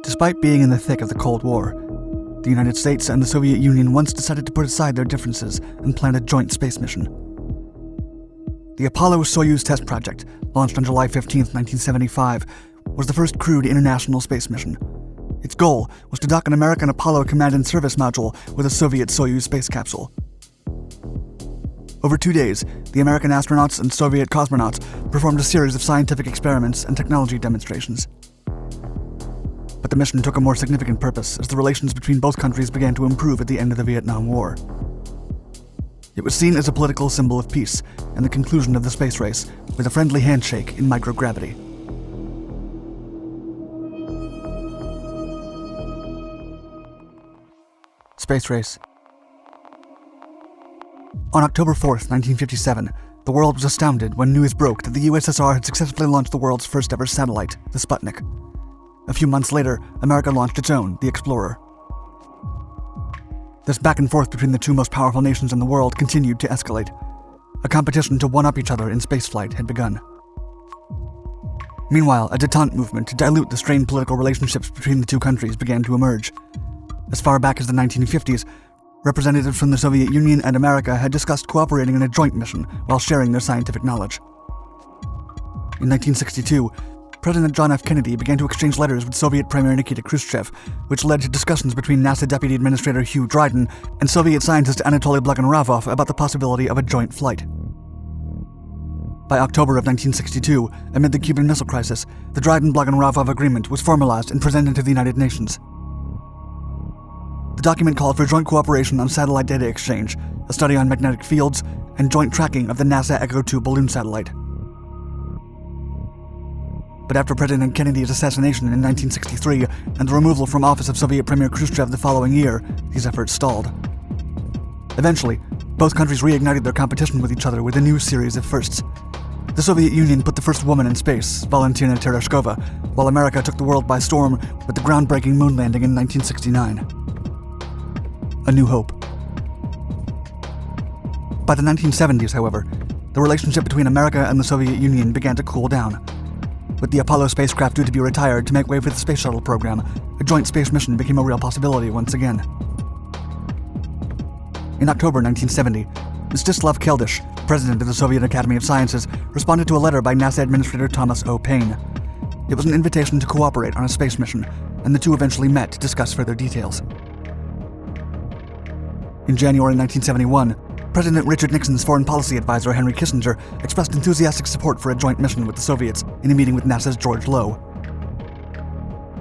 Despite being in the thick of the Cold War, the United States and the Soviet Union once decided to put aside their differences and plan a joint space mission. The Apollo-Soyuz Test Project, launched on July 15, 1975, was the first crewed international space mission. Its goal was to dock an American Apollo Command and Service module with a Soviet Soyuz space capsule. Over 2 days, the American astronauts and Soviet cosmonauts performed a series of scientific experiments and technology demonstrations. But the mission took a more significant purpose as the relations between both countries began to improve at the end of the Vietnam War. It was seen as a political symbol of peace and the conclusion of the space race with a friendly handshake in microgravity. Space race. On October 4th, 1957, the world was astounded when news broke that the USSR had successfully launched the world's first ever satellite, the Sputnik. A few months later, America launched its own, the Explorer. This back and forth between the two most powerful nations in the world continued to escalate. A competition to one-up each other in spaceflight had begun. Meanwhile, a détente movement to dilute the strained political relationships between the two countries began to emerge. As far back as the 1950s, representatives from the Soviet Union and America had discussed cooperating in a joint mission while sharing their scientific knowledge. In 1962, President John F. Kennedy began to exchange letters with Soviet Premier Nikita Khrushchev, which led to discussions between NASA Deputy Administrator Hugh Dryden and Soviet scientist Anatoly Blagojevov about the possibility of a joint flight. By October of 1962, amid the Cuban Missile Crisis, the Dryden-Blagojevov Agreement was formalized and presented to the United Nations. The document called for joint cooperation on satellite data exchange, a study on magnetic fields, and joint tracking of the NASA Echo 2 balloon satellite. But after President Kennedy's assassination in 1963 and the removal from office of Soviet Premier Khrushchev the following year, these efforts stalled. Eventually, both countries reignited their competition with each other with a new series of firsts. The Soviet Union put the first woman in space, Valentina Tereshkova, while America took the world by storm with the groundbreaking moon landing in 1969. A new hope. By the 1970s, however, the relationship between America and the Soviet Union began to cool down. With the Apollo spacecraft due to be retired to make way for the Space Shuttle program, a joint space mission became a real possibility once again. In October 1970, Mstislav Keldysh, president of the Soviet Academy of Sciences, responded to a letter by NASA Administrator Thomas O. Paine. It was an invitation to cooperate on a space mission, and the two eventually met to discuss further details. In January 1971, President Richard Nixon's foreign policy advisor Henry Kissinger expressed enthusiastic support for a joint mission with the Soviets in a meeting with NASA's George Low.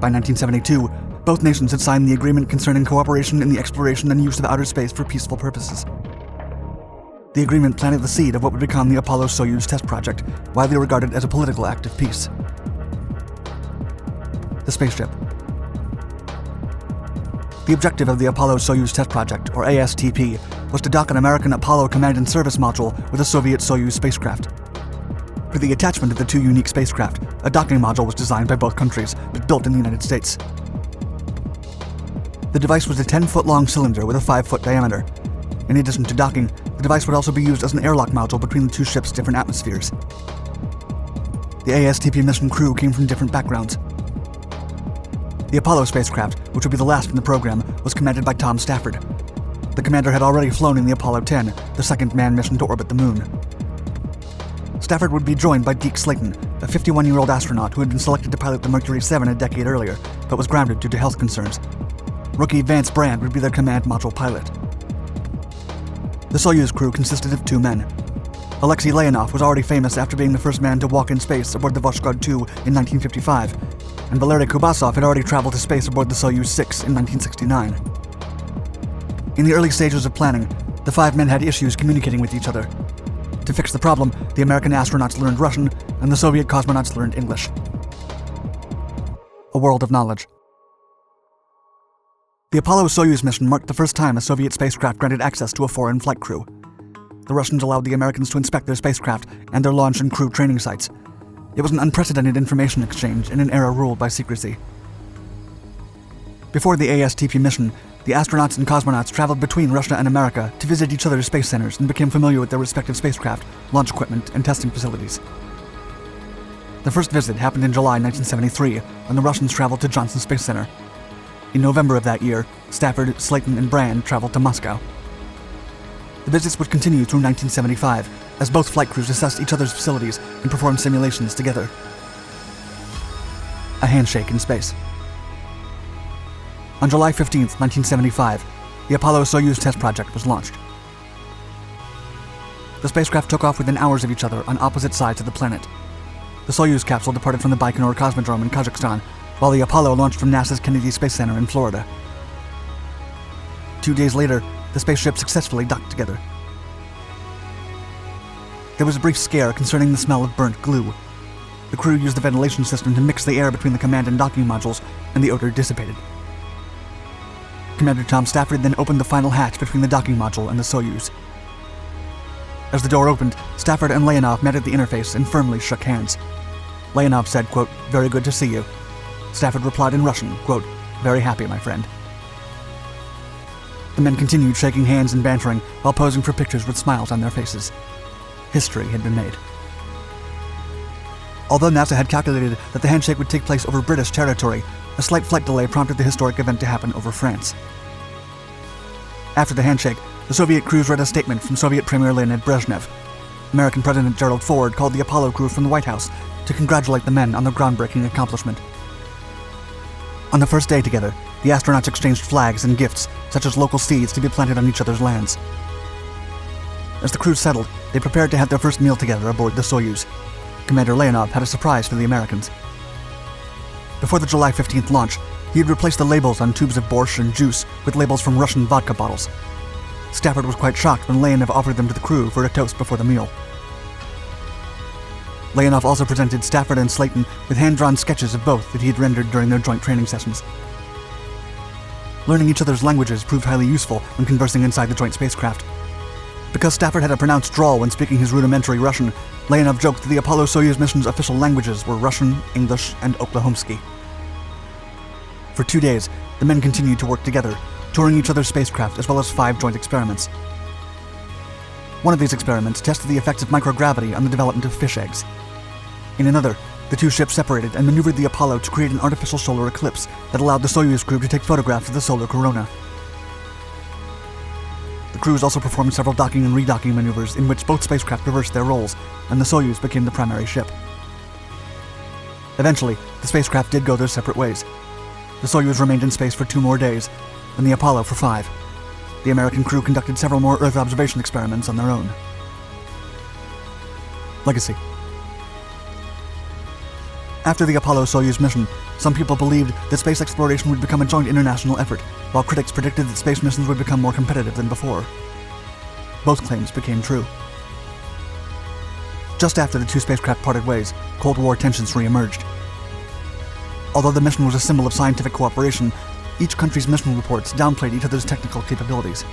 By 1972, both nations had signed the agreement concerning cooperation in the exploration and use of outer space for peaceful purposes. The agreement planted the seed of what would become the Apollo-Soyuz Test Project, widely regarded as a political act of peace. The spaceship. The objective of the Apollo-Soyuz Test Project, or ASTP, was to dock an American Apollo Command and Service module with a Soviet Soyuz spacecraft. For the attachment of the two unique spacecraft, a docking module was designed by both countries, but built in the United States. The device was a 10-foot-long cylinder with a 5-foot diameter. In addition to docking, the device would also be used as an airlock module between the two ships' different atmospheres. The ASTP mission crew came from different backgrounds. The Apollo spacecraft, which would be the last in the program, was commanded by Tom Stafford. The commander had already flown in the Apollo 10, the second manned mission to orbit the moon. Stafford would be joined by Deke Slayton, a 51-year-old astronaut who had been selected to pilot the Mercury 7 a decade earlier, but was grounded due to health concerns. Rookie Vance Brand would be their command module pilot. The Soyuz crew consisted of 2 men. Alexei Leonov was already famous after being the first man to walk in space aboard the Voskhod 2 in 1955, and Valery Kubasov had already traveled to space aboard the Soyuz 6 in 1969. In the early stages of planning, the 5 men had issues communicating with each other. To fix the problem, the American astronauts learned Russian, and the Soviet cosmonauts learned English. A world of knowledge. The Apollo-Soyuz mission marked the first time a Soviet spacecraft granted access to a foreign flight crew. The Russians allowed the Americans to inspect their spacecraft and their launch and crew training sites. It was an unprecedented information exchange in an era ruled by secrecy. Before the ASTP mission, the astronauts and cosmonauts traveled between Russia and America to visit each other's space centers and became familiar with their respective spacecraft, launch equipment, and testing facilities. The first visit happened in July 1973, when the Russians traveled to Johnson Space Center. In November of that year, Stafford, Slayton, and Brand traveled to Moscow. The visits would continue through 1975, as both flight crews assessed each other's facilities and performed simulations together. A handshake in space. On July 15, 1975, the Apollo-Soyuz Test Project was launched. The spacecraft took off within hours of each other on opposite sides of the planet. The Soyuz capsule departed from the Baikonur Cosmodrome in Kazakhstan, while the Apollo launched from NASA's Kennedy Space Center in Florida. 2 days later, the spaceships successfully docked together. There was a brief scare concerning the smell of burnt glue. The crew used the ventilation system to mix the air between the command and docking modules, and the odor dissipated. Commander Tom Stafford then opened the final hatch between the docking module and the Soyuz. As the door opened, Stafford and Leonov met at the interface and firmly shook hands. Leonov said, quote, "Very good to see you." Stafford replied in Russian, quote, "Very happy, my friend." The men continued shaking hands and bantering while posing for pictures with smiles on their faces. History had been made. Although NASA had calculated that the handshake would take place over British territory, a slight flight delay prompted the historic event to happen over France. After the handshake, the Soviet crews read a statement from Soviet Premier Leonid Brezhnev. American President Gerald Ford called the Apollo crew from the White House to congratulate the men on their groundbreaking accomplishment. On the first day together, the astronauts exchanged flags and gifts, such as local seeds to be planted on each other's lands. As the crews settled, they prepared to have their first meal together aboard the Soyuz. Commander Leonov had a surprise for the Americans. Before the July 15th launch, he had replaced the labels on tubes of borscht and juice with labels from Russian vodka bottles. Stafford was quite shocked when Leonov offered them to the crew for a toast before the meal. Leonov also presented Stafford and Slayton with hand-drawn sketches of both that he had rendered during their joint training sessions. Learning each other's languages proved highly useful when conversing inside the joint spacecraft. Because Stafford had a pronounced drawl when speaking his rudimentary Russian, Leonov joked that the Apollo-Soyuz mission's official languages were Russian, English, and Oklahomsky. For 2 days, the men continued to work together, touring each other's spacecraft as well as 5 joint experiments. One of these experiments tested the effects of microgravity on the development of fish eggs. In another, the two ships separated and maneuvered the Apollo to create an artificial solar eclipse that allowed the Soyuz crew to take photographs of the solar corona. The crews also performed several docking and redocking maneuvers in which both spacecraft reversed their roles, and the Soyuz became the primary ship. Eventually, the spacecraft did go their separate ways. The Soyuz remained in space for 2 more days, and the Apollo for 5. The American crew conducted several more Earth observation experiments on their own. Legacy. After the Apollo-Soyuz mission, some people believed that space exploration would become a joint international effort, while critics predicted that space missions would become more competitive than before. Both claims became true. Just after the two spacecraft parted ways, Cold War tensions re-emerged. Although the mission was a symbol of scientific cooperation, each country's mission reports downplayed each other's technical capabilities.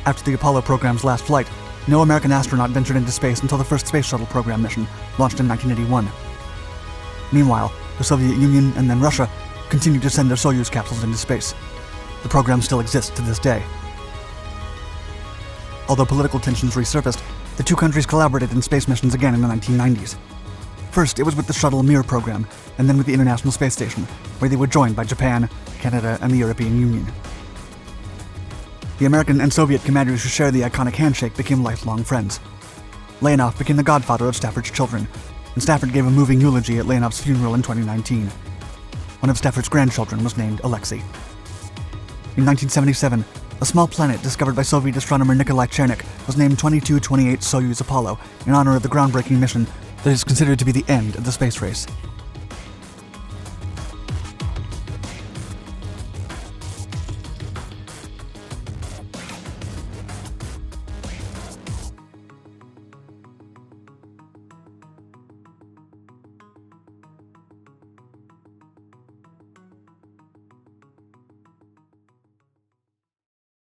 After the Apollo program's last flight, no American astronaut ventured into space until the first Space Shuttle program mission, launched in 1981. Meanwhile, the Soviet Union and then Russia continued to send their Soyuz capsules into space. The program still exists to this day. Although political tensions resurfaced, the two countries collaborated in space missions again in the 1990s. First, it was with the Shuttle Mir program, and then with the International Space Station, where they were joined by Japan, Canada, and the European Union. The American and Soviet commanders who shared the iconic handshake became lifelong friends. Leonov became the godfather of Stafford's children, and Stafford gave a moving eulogy at Leonov's funeral in 2019. One of Stafford's grandchildren was named Alexei. In 1977, a small planet discovered by Soviet astronomer Nikolai Chernik was named 2228 Soyuz Apollo in honor of the groundbreaking mission that is considered to be the end of the space race.